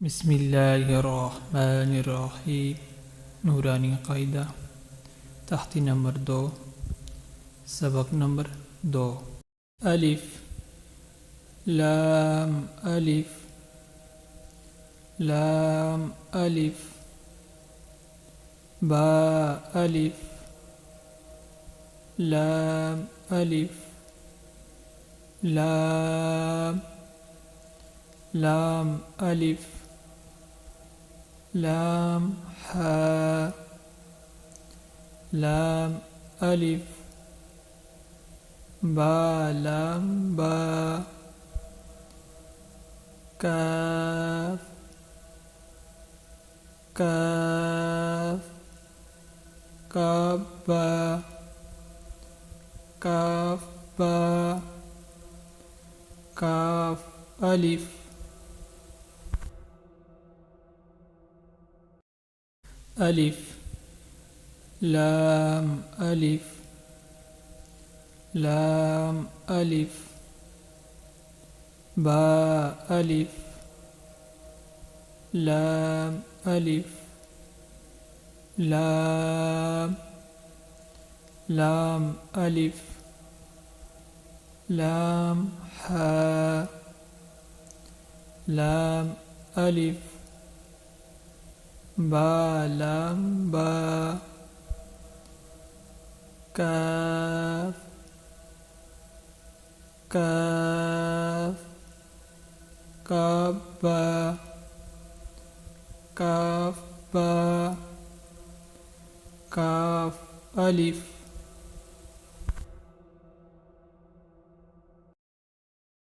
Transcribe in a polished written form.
बिस्मिल्लाहिर्रहमानिर्रहीम। नूरानी क़ाइदा तख्ती नंबर 2 सबक नंबर 2। अलिफ लाम अलिफ लाम अलिफ बा अलिफ लाम अलिफ लाम लाम अलिफ लाम हा लाम अलिफ बा लाम बा काफ काफ काफ बा काफ बा काफ अलिफ अलिफ लाम अलिफ लाम अलिफ बा अलिफ लाम अलिफ लाम लाम अलिफ लाम हा लाम अलिफ बा लाम बा काफ काफ काफ बा काफ बा काफ अलिफ